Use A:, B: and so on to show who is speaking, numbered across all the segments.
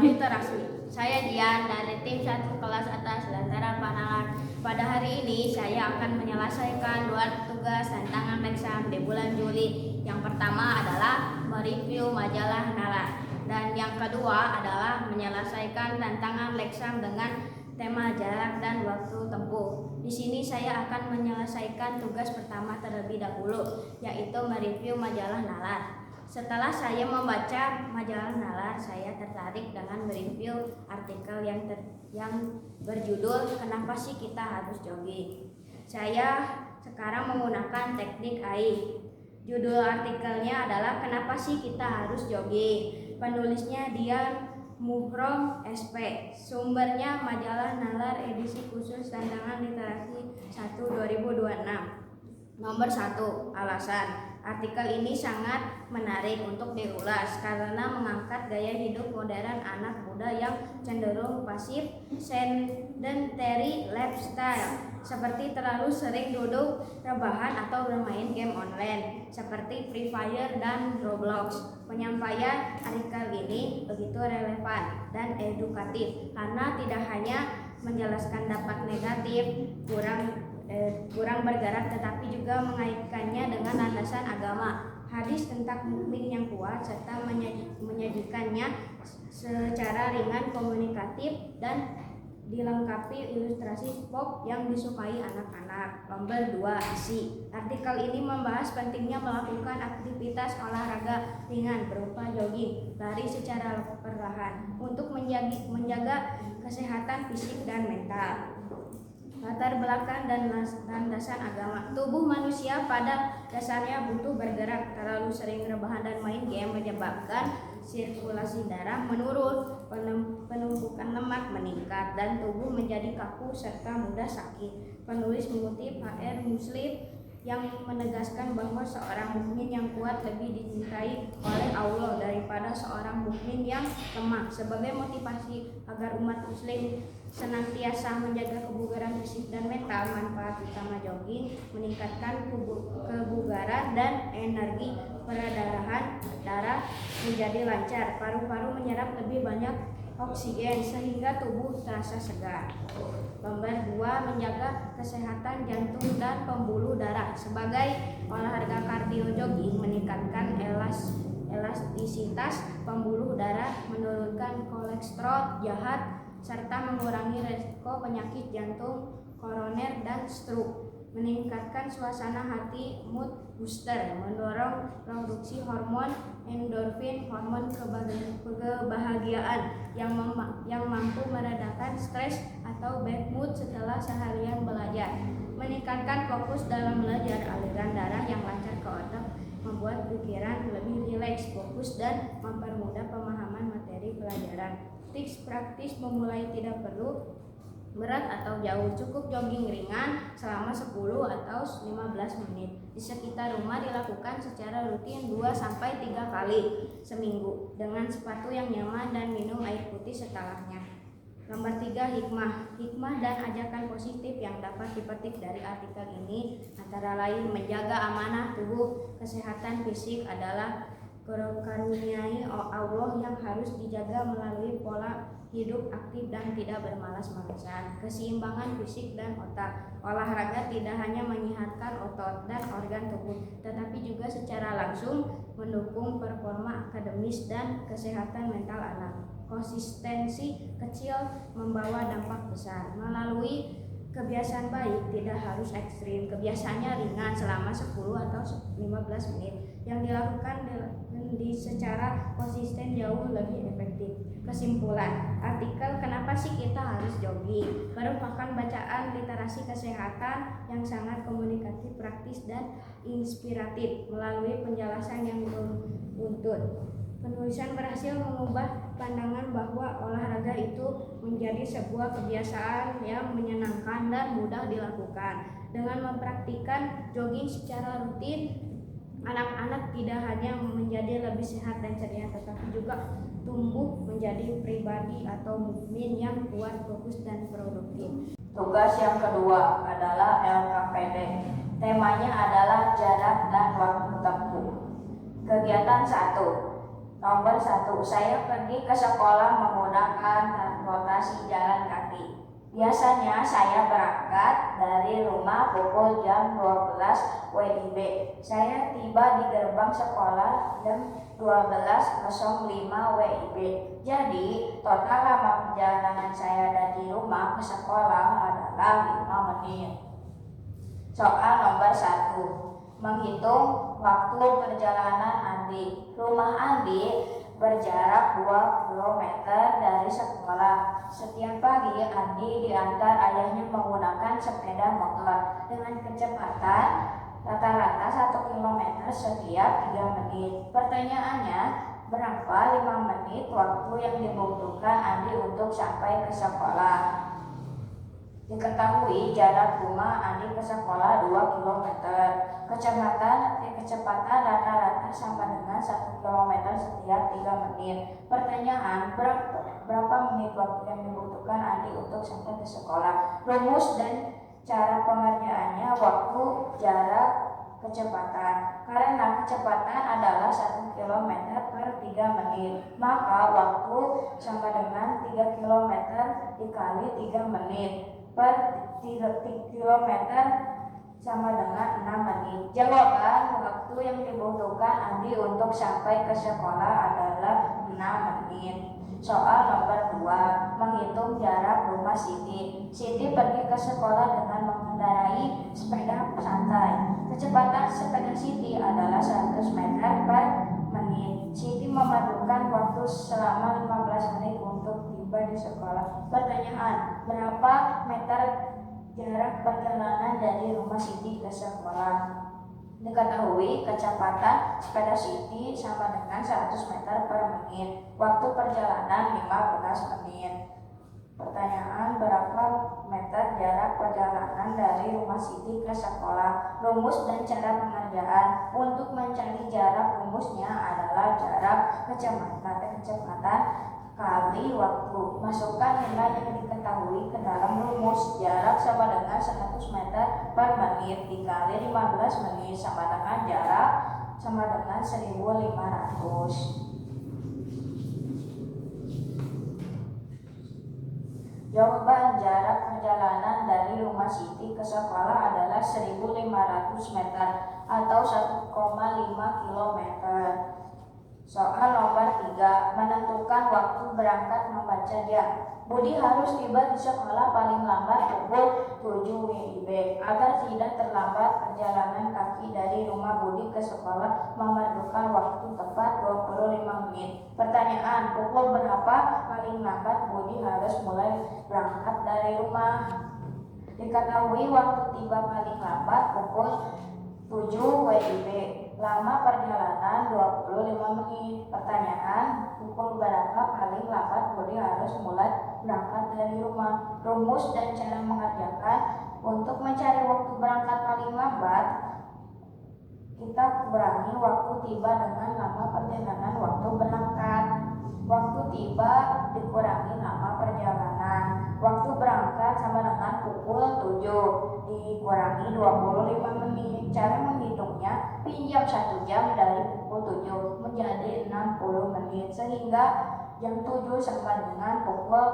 A: Literasi. Saya Dian dari tim 1 kelas atas Lentera Panalan. Pada hari ini saya akan menyelesaikan 2 tugas tantangan eksam di bulan Juli. Yang pertama adalah mereview majalah Nalar dan yang kedua adalah menyelesaikan tantangan eksam dengan tema jarak dan waktu tempuh. Di sini saya akan menyelesaikan tugas pertama terlebih dahulu, yaitu mereview majalah Nalar. Setelah saya membaca majalah Nalar, saya tertarik dengan mereview artikel yang berjudul "Kenapa sih kita harus jogging?". Saya sekarang menggunakan teknik AI. Judul artikelnya adalah "Kenapa sih kita harus jogging?". Penulisnya Dian Muhrom SP. Sumbernya majalah Nalar edisi khusus tantangan literasi 1 2026. Nomor 1, alasan. Artikel ini sangat menarik untuk diulas karena mengangkat gaya hidup modern anak muda yang cenderung pasif, sedentary lifestyle, seperti terlalu sering duduk rebahan atau bermain game online seperti Free Fire dan Roblox. Penyampaian artikel ini begitu relevan dan edukatif karena tidak hanya menjelaskan dampak negatif kurang bergerak, tetapi juga mengaitkannya dengan landasan agama, hadis tentang mukmin yang kuat, serta menyajikannya secara ringan, komunikatif, dan dilengkapi ilustrasi pop yang disukai anak-anak. Nomor 2, isi. Artikel ini membahas pentingnya melakukan aktivitas olahraga ringan berupa jogging, lari secara perlahan untuk menjaga kesehatan fisik dan mental. Latar belakang dan landasan agama. Tubuh manusia pada dasarnya butuh bergerak. Terlalu sering rebahan dan main game menyebabkan sirkulasi darah menurun, penumpukan lemak meningkat, dan tubuh menjadi kaku serta mudah sakit. Penulis mengutip HR Muslim yang menegaskan bahwa seorang mukmin yang kuat lebih dicintai oleh Allah daripada seorang mukmin yang lemah. Sebagai motivasi agar umat muslim senantiasa menjaga kebugaran fisik dan mental, manfaat utama jogging meningkatkan kebugaran dan energi peredaran darah menjadi lancar, paru-paru menyerap lebih banyak oksigen sehingga tubuh terasa segar. Nomor 2, menjaga kesehatan jantung dan pembuluh darah. Sebagai olahraga kardio, jogging meningkatkan elastisitas pembuluh darah, menurunkan kolesterol jahat, serta mengurangi resiko penyakit jantung, koroner, dan stroke. Meningkatkan suasana hati, mood booster, mendorong produksi hormon endorfin, hormon kebahagiaan yang mampu meredakan stres atau bad mood setelah seharian belajar. Meningkatkan fokus dalam belajar, aliran darah yang lancar ke otak membuat pikiran lebih rileks, fokus, dan mempermudah pemahaman materi pelajaran. Tips praktis memulai: tidak perlu berat atau jauh, cukup jogging ringan selama 10 atau 15 menit di sekitar rumah, dilakukan secara rutin 2-3 kali seminggu dengan sepatu yang nyaman dan minum air putih setelahnya. Nomor 3, hikmah dan ajakan positif yang dapat dipetik dari artikel ini antara lain: menjaga amanah tubuh, kesehatan fisik adalah karunia Allah yang harus dijaga melalui pola hidup aktif dan tidak bermalas-malasan. Keseimbangan fisik dan otak. Olahraga tidak hanya menyehatkan otot dan organ tubuh, tetapi juga secara langsung mendukung performa akademis dan kesehatan mental anak. Konsistensi kecil membawa dampak besar. Melalui kebiasaan baik tidak harus ekstrim, kebiasaannya ringan selama 10 atau 15 menit yang dilakukan secara konsisten jauh lebih efektif. Kesimpulan, artikel "Kenapa sih kita harus jogging?" merupakan bacaan literasi kesehatan yang sangat komunikatif, praktis, dan inspiratif melalui penjelasan yang runtut. Penulisan berhasil mengubah pandangan bahwa olahraga itu menjadi sebuah kebiasaan yang menyenangkan dan mudah dilakukan. Dengan mempraktikkan jogging secara rutin, anak-anak tidak hanya menjadi lebih sehat dan ceria, tetapi juga tumbuh menjadi pribadi atau mukmin yang kuat, fokus, dan produktif. Tugas yang kedua adalah LKPD. Temanya adalah jarak dan waktu tempuh. Kegiatan 1. Nomor 1, saya pergi ke sekolah menggunakan transportasi jalan kaki. Biasanya saya berangkat dari rumah pukul jam 12 WIB. Saya tiba di gerbang sekolah jam 12.05 WIB. Jadi, total lama perjalanan saya dari rumah ke sekolah adalah 5 menit. Soal nomor 1. Menghitung waktu perjalanan Andi. Rumah Andi berjarak 2 km dari sekolah. Setiap pagi Andi diantar ayahnya menggunakan sepeda motor dengan kecepatan rata-rata 1 km setiap 3 menit. Pertanyaannya, berapa 5 menit waktu yang dibutuhkan Andi untuk sampai ke sekolah? Diketahui jarak rumah Andi ke sekolah 2 km. Kecepatan rata-rata sama dengan 1 km setiap 3 menit. Pertanyaan, berapa menit waktu yang dibutuhkan Andi untuk sampai ke sekolah? Rumus dan cara pengerjaannya: waktu, jarak, kecepatan. Karena kecepatan adalah 1 km per 3 menit, maka waktu sama dengan 3 km dikali 3 menit per 3 km sama dengan 6 menit. Jawaban waktu yang dibutuhkan Andi untuk sampai ke sekolah adalah 6 menit. Soal nomor 2, menghitung jarak rumah Siti. Siti pergi ke sekolah dengan mengendarai sepeda santai. Kecepatan sepeda Siti adalah 100 meter per menit. Siti memerlukan waktu selama 15 menit untuk tiba di sekolah. Pertanyaan, berapa meter jarak perjalanan dari rumah Siti ke sekolah? Diketahui kecepatan sepeda Siti sama dengan 100 meter per menit. Waktu perjalanan 15 menit. Pertanyaan, berapa meter jarak perjalanan dari rumah Siti ke sekolah? Rumus dan cara pengerjaan. Untuk mencari jarak, rumusnya adalah jarak kecepatan kali waktu. Masukkan nilai yang diketahui ke dalam rumus. Jarak sama dengan 100 meter per menit dikali 15 menit sama dengan jarak sama dengan 1500. Jawaban jarak perjalanan dari rumah Siti ke sekolah adalah 1500 meter atau 1,5 km. Soal nomor 3, menentukan waktu berangkat membaca jam. Budi harus tiba di sekolah paling lambat pukul 7 WIB. Agar tidak terlambat, perjalanan kaki dari rumah Budi ke sekolah memerlukan waktu tepat 25 menit. Pertanyaan, pukul berapa paling lambat Budi harus mulai berangkat dari rumah? Diketahui waktu tiba paling lambat pukul 7 WIB. Lama perjalanan 25 menit. Pertanyaan, pukul berapa paling lambat Budi harus mulai berangkat dari rumah? Rumus dan cara mengerjakan. Untuk mencari waktu berangkat paling lambat, kita kurangi waktu tiba dengan lama perjalanan waktu berangkat. Waktu tiba dikurangi lama perjalanan. Waktu berangkat sama dengan pukul 7 dikurangi 25 menit. Cara menghitungnya, pinjam 1 jam dari pukul 7 menjadi 60 menit. Sehingga jam 7 sama dengan pukul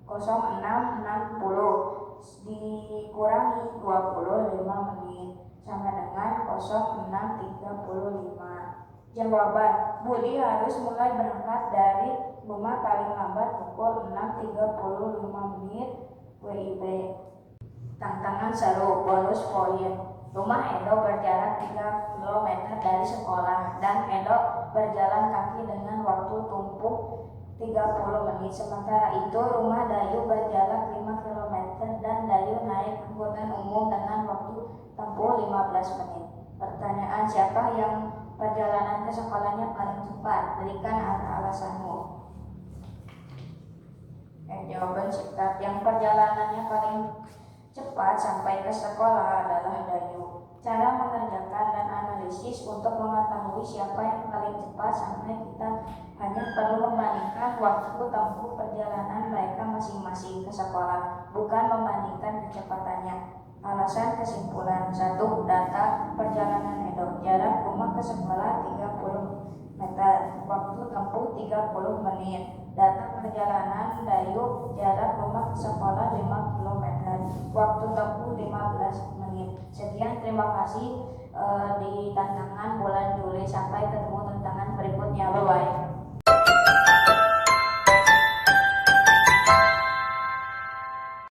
A: 06.60 dikurangi 25 menit sama dengan 06.35. Jawaban, Budi harus mulai berangkat dari rumah paling lambat pukul 6.35 menit WIB. Tantangan seru, bonus poin. Rumah Edo berjarak 3 km dari sekolah dan Edo berjalan kaki dengan waktu tempuh 30 menit. Sementara itu rumah Dayu berjarak 5 km dan Dayu naik angkutan umum dengan waktu tempuh 15 menit. Pertanyaan, siapa yang perjalanan ke sekolahnya paling cepat? Berikan alasanmu. Jawaban singkat, yang perjalanannya paling cepat sampai ke sekolah adalah Dayu. Cara mengerjakan dan analisis untuk mengetahui siapa yang paling cepat sampai, kita hanya perlu membandingkan waktu tempuh perjalanan mereka masing-masing ke sekolah, bukan membandingkan kecepatannya. Alasan kesimpulan. 1. Data perjalanan Edo. Jarak rumah ke sekolah 30
B: meter. Waktu tempuh 30 menit. Data perjalanan Dayuk, jarak rumah ke sekolah 5 kilometer. Waktu tempuh 15 menit. Sekian, terima kasih di tantangan bulan Juli. Sampai ketemu tantangan berikutnya. Bye-bye.